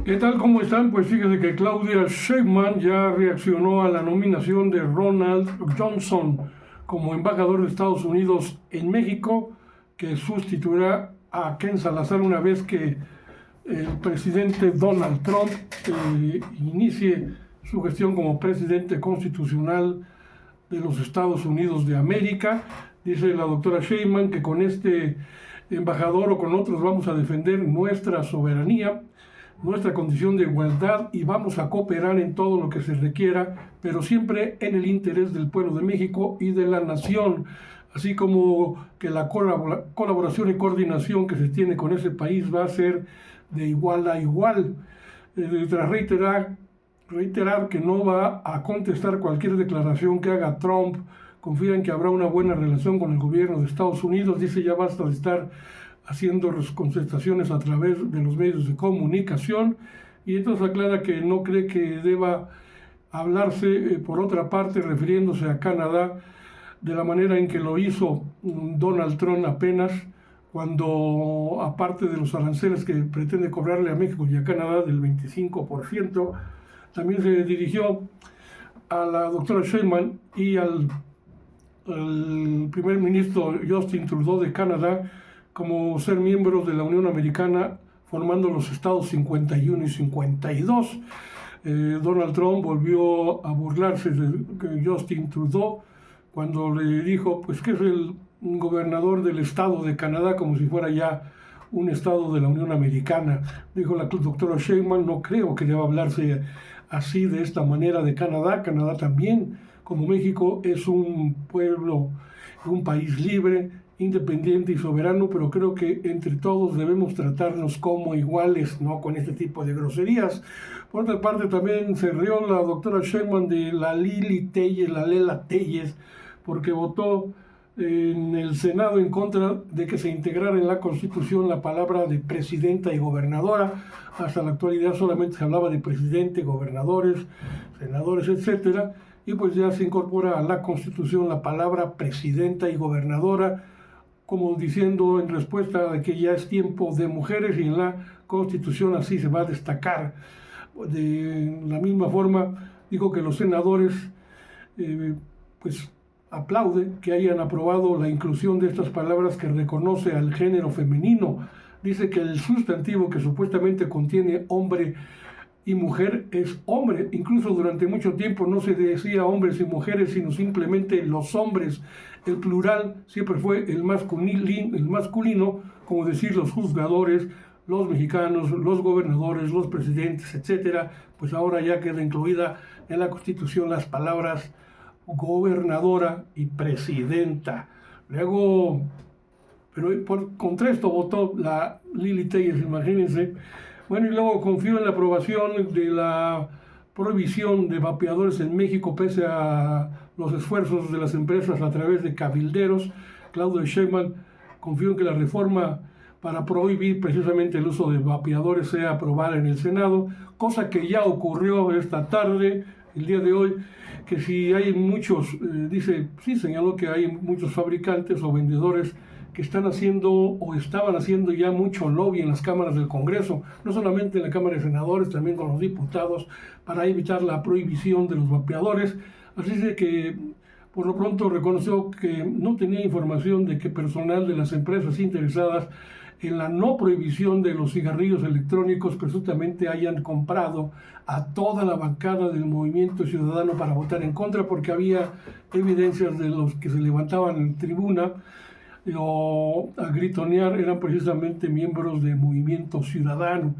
¿Qué tal? ¿Cómo están? Pues fíjese que Claudia Sheinbaum ya reaccionó a la nominación de Ronald Johnson como embajador de Estados Unidos en México, que sustituirá a Ken Salazar una vez que el presidente Donald Trump inicie su gestión como presidente constitucional de los Estados Unidos de América. Dice la doctora Sheinbaum que con este embajador o con otros vamos a defender nuestra soberanía, nuestra condición de igualdad y vamos a cooperar en todo lo que se requiera, pero siempre en el interés del pueblo de México y de la nación, así como que la colaboración y coordinación que se tiene con ese país va a ser de igual a igual. Tras reiterar que no va a contestar cualquier declaración que haga Trump, confía en que habrá una buena relación con el gobierno de Estados Unidos. Dice ya basta de estar haciendo contestaciones a través de los medios de comunicación, y entonces aclara que no cree que deba hablarse, por otra parte, refiriéndose a Canadá, de la manera en que lo hizo Donald Trump apenas, cuando aparte de los aranceles que pretende cobrarle a México y a Canadá del 25%, también se dirigió a la doctora Sheinbaum y al primer ministro Justin Trudeau de Canadá como ser miembros de la Unión Americana, formando los estados 51 y 52. Donald Trump volvió a burlarse de Justin Trudeau cuando le dijo pues que es el gobernador del estado de Canadá, como si fuera ya un estado de la Unión Americana. Dijo la doctora Sheinbaum: no creo que deba hablarse así, de esta manera, de Canadá. Canadá también, como México, es un pueblo, un país libre, independiente y soberano, pero creo que entre todos debemos tratarnos como iguales, no con este tipo de groserías. Por otra parte, también se rió la doctora Sheinbaum de la Lili Telles, la Lela Telles, porque votó en el Senado en contra de que se integrara en la Constitución la palabra de presidenta y gobernadora. Hasta la actualidad solamente se hablaba de presidente, gobernadores, senadores, etcétera, y pues ya se incorpora a la Constitución la palabra presidenta y gobernadora, como diciendo en respuesta de que ya es tiempo de mujeres, y en la Constitución así se va a destacar. De la misma forma, dijo que los senadores pues aplaude que hayan aprobado la inclusión de estas palabras que reconoce al género femenino. Dice que el sustantivo que supuestamente contiene hombre y mujer es hombre. Incluso durante mucho tiempo no se decía hombres y mujeres, sino simplemente los hombres. El plural siempre fue el masculino, como decir los juzgadores, los mexicanos, los gobernadores, los presidentes, etcétera. Pues ahora ya queda incluida en la Constitución las palabras gobernadora y presidenta. Luego, pero contra esto votó la Lili Telles, imagínense. Bueno, y luego confió en la aprobación de la prohibición de vapeadores en México, pese a los esfuerzos de las empresas a través de cabilderos. Claudia Sheinbaum confió en que la reforma para prohibir precisamente el uso de vapeadores sea aprobada en el Senado, cosa que ya ocurrió esta tarde, el día de hoy, que si hay muchos, señaló que hay muchos fabricantes o vendedores que están haciendo o estaban haciendo ya mucho lobby en las cámaras del Congreso, no solamente en la Cámara de Senadores, también con los diputados, para evitar la prohibición de los vapeadores. Así de que por lo pronto reconoció que no tenía información de que personal de las empresas interesadas en la no prohibición de los cigarrillos electrónicos presuntamente hayan comprado a toda la bancada del Movimiento Ciudadano para votar en contra, porque había evidencias de los que se levantaban en tribuna o a gritonear eran precisamente miembros del Movimiento Ciudadano,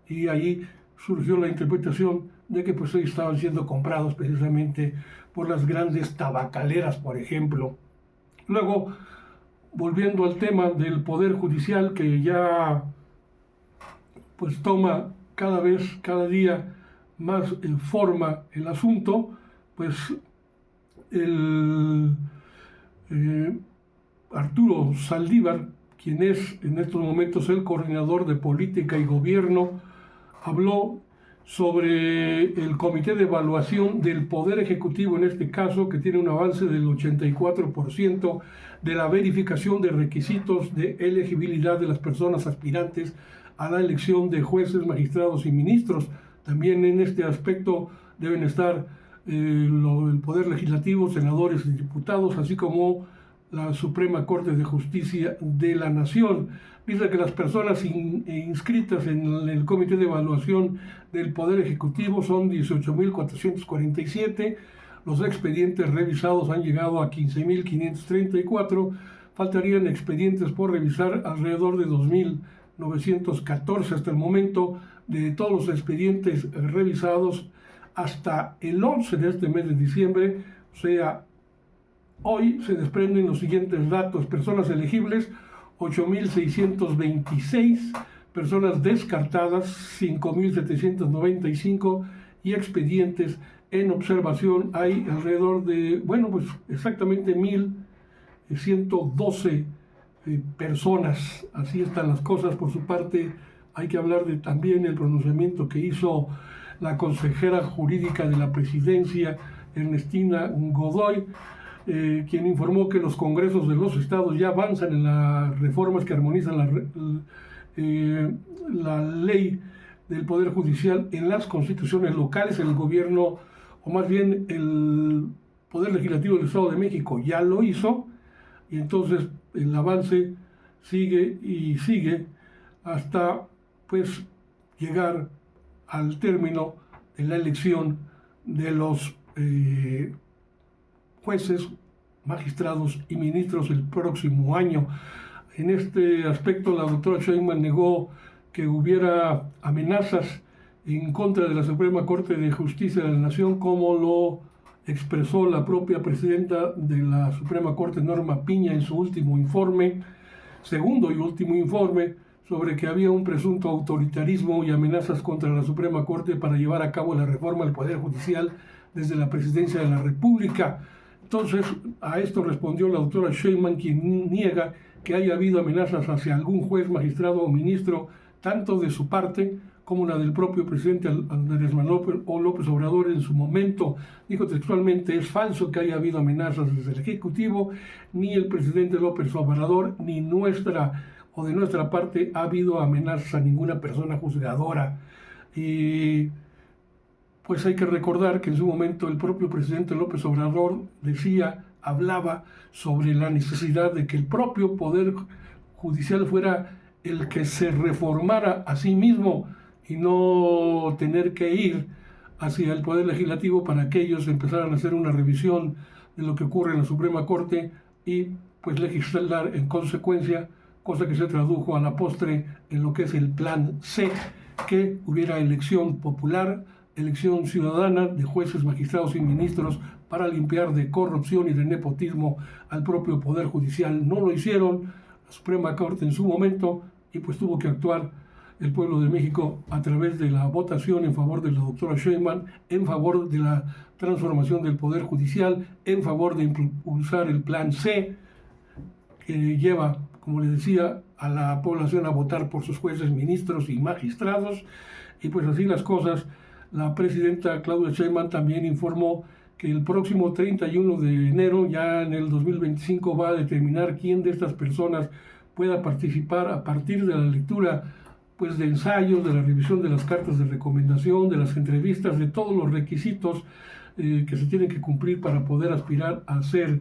y ahí surgió la interpretación de que pues ellos estaban siendo comprados precisamente por las grandes tabacaleras, por ejemplo. Luego, volviendo al tema del Poder Judicial, que ya pues toma cada día más forma el asunto, pues el Arturo Saldívar, quien es en estos momentos el coordinador de política y gobierno, habló sobre el comité de evaluación del Poder Ejecutivo, en este caso, que tiene un avance del 84% de la verificación de requisitos de elegibilidad de las personas aspirantes a la elección de jueces, magistrados y ministros. También en este aspecto deben estar el Poder Legislativo, senadores y diputados, así como la Suprema Corte de Justicia de la Nación. Dice que las personas inscritas en el Comité de Evaluación del Poder Ejecutivo son 18.447, los expedientes revisados han llegado a 15.534, faltarían expedientes por revisar alrededor de 2.914 hasta el momento. De todos los expedientes revisados hasta el 11 de este mes de diciembre, o sea, hoy se desprenden los siguientes datos: personas elegibles 8.626, personas descartadas 5.795 y expedientes en observación hay alrededor de, exactamente 1.112 personas. Así están las cosas. Por su parte, hay que hablar de también el pronunciamiento que hizo la consejera jurídica de la presidencia, Ernestina Godoy, quien informó que los congresos de los estados ya avanzan en las reformas que armonizan la ley del Poder Judicial en las constituciones locales. El gobierno, o más bien el Poder Legislativo del Estado de México, ya lo hizo, y entonces el avance sigue y sigue hasta llegar al término de la elección de los jueces, magistrados y ministros el próximo año. En este aspecto, la doctora Sheinbaum negó que hubiera amenazas en contra de la Suprema Corte de Justicia de la Nación, como lo expresó la propia presidenta de la Suprema Corte, Norma Piña, en su último informe, segundo y último informe, sobre que había un presunto autoritarismo y amenazas contra la Suprema Corte para llevar a cabo la reforma del Poder Judicial desde la Presidencia de la República. Entonces, a esto respondió la doctora Sheinbaum, quien niega que haya habido amenazas hacia algún juez, magistrado o ministro, tanto de su parte como la del propio presidente Andrés Manuel López Obrador en su momento. Dijo textualmente: es falso que haya habido amenazas desde el Ejecutivo, ni el presidente López Obrador, ni de nuestra parte ha habido amenazas a ninguna persona juzgadora. Y pues hay que recordar que en su momento el propio presidente López Obrador hablaba sobre la necesidad de que el propio Poder Judicial fuera el que se reformara a sí mismo y no tener que ir hacia el Poder Legislativo para que ellos empezaran a hacer una revisión de lo que ocurre en la Suprema Corte y legislar en consecuencia, cosa que se tradujo a la postre en lo que es el Plan C, que hubiera elección popular, elección ciudadana de jueces, magistrados y ministros para limpiar de corrupción y de nepotismo al propio Poder Judicial. No lo hicieron la Suprema Corte en su momento y tuvo que actuar el pueblo de México a través de la votación en favor de la doctora Sheinbaum, en favor de la transformación del Poder Judicial, en favor de impulsar el Plan C, que lleva, como les decía, a la población a votar por sus jueces, ministros y magistrados. Y así las cosas. La presidenta Claudia Sheinbaum también informó que el próximo 31 de enero, ya en el 2025, va a determinar quién de estas personas pueda participar a partir de la lectura de ensayos, de la revisión de las cartas de recomendación, de las entrevistas, de todos los requisitos que se tienen que cumplir para poder aspirar a ser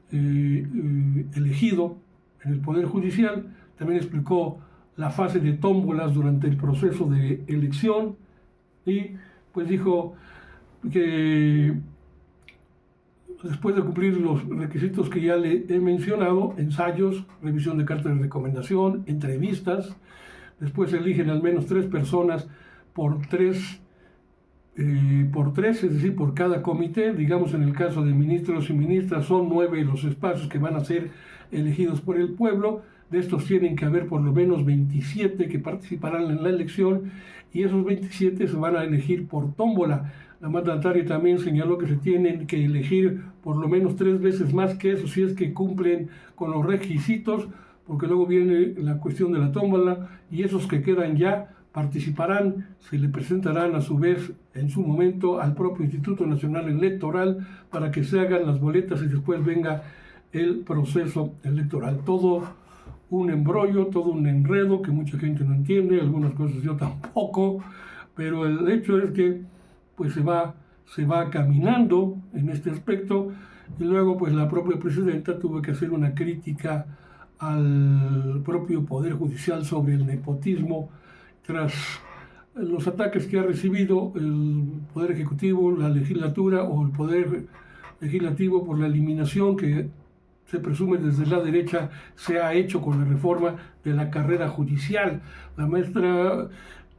elegido en el Poder Judicial. También explicó la fase de tómbolas durante el proceso de elección y dijo que después de cumplir los requisitos que ya le he mencionado, ensayos, revisión de cartas de recomendación, entrevistas, después eligen al menos 3 personas por tres, es decir, por cada comité. Digamos, en el caso de ministros y ministras, son 9 los espacios que van a ser elegidos por el pueblo. De estos tienen que haber por lo menos 27 que participarán en la elección, y esos 27 se van a elegir por tómbola. La mandataria también señaló que se tienen que elegir por lo menos 3 veces más que eso, si es que cumplen con los requisitos, porque luego viene la cuestión de la tómbola, y esos que quedan ya participarán, se le presentarán a su vez en su momento al propio Instituto Nacional Electoral para que se hagan las boletas y después venga el proceso electoral. Todo un embrollo, todo un enredo que mucha gente no entiende, algunas cosas yo tampoco, pero el hecho es que pues se va caminando en este aspecto, y luego pues la propia presidenta tuvo que hacer una crítica al propio Poder Judicial sobre el nepotismo tras los ataques que ha recibido el Poder Ejecutivo, la legislatura o el Poder Legislativo por la eliminación que se presume desde la derecha se ha hecho con la reforma de la carrera judicial. La maestra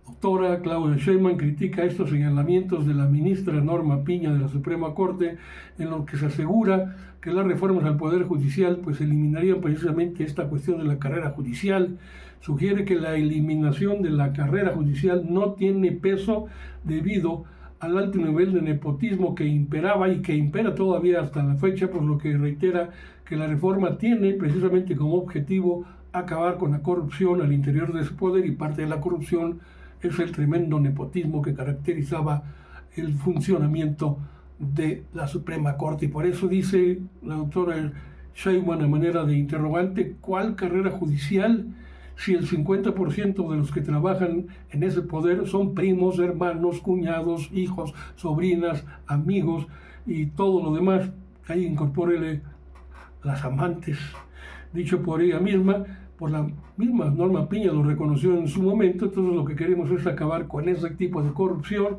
doctora Claudia Sheinbaum critica estos señalamientos de la ministra Norma Piña de la Suprema Corte, en los que se asegura que las reformas al Poder Judicial pues eliminarían precisamente esta cuestión de la carrera judicial. Sugiere que la eliminación de la carrera judicial no tiene peso debido al alto nivel de nepotismo que imperaba y que impera todavía hasta la fecha, por lo que reitera que la reforma tiene precisamente como objetivo acabar con la corrupción al interior de ese poder, y parte de la corrupción es el tremendo nepotismo que caracterizaba el funcionamiento de la Suprema Corte. Y por eso dice la doctora Sheinbaum a manera de interrogante: ¿cuál carrera judicial si el 50% de los que trabajan en ese poder son primos, hermanos, cuñados, hijos, sobrinas, amigos y todo lo demás? Ahí incorpórele las amantes, dicho por ella misma, por la misma Norma Piña lo reconoció en su momento. Entonces lo que queremos es acabar con ese tipo de corrupción,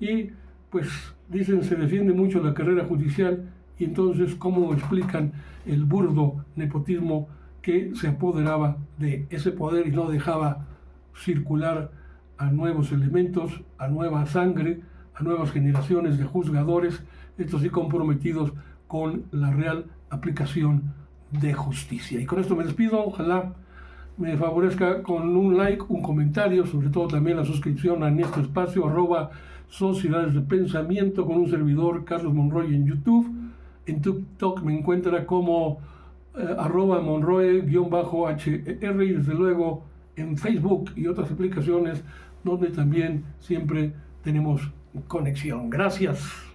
y pues dicen se defiende mucho la carrera judicial, y entonces ¿cómo explican el burdo nepotismo que se apoderaba de ese poder y no dejaba circular a nuevos elementos, a nueva sangre, a nuevas generaciones de juzgadores, estos sí comprometidos con la real aplicación de justicia? Y con esto me despido. Ojalá me favorezca con un like, un comentario, sobre todo también la suscripción a este espacio, @Sociedades de Pensamiento, con un servidor, Carlos Monroy, en YouTube. En TikTok me encuentra como @Monroe_HR, y desde luego en Facebook y otras aplicaciones donde también siempre tenemos conexión. Gracias.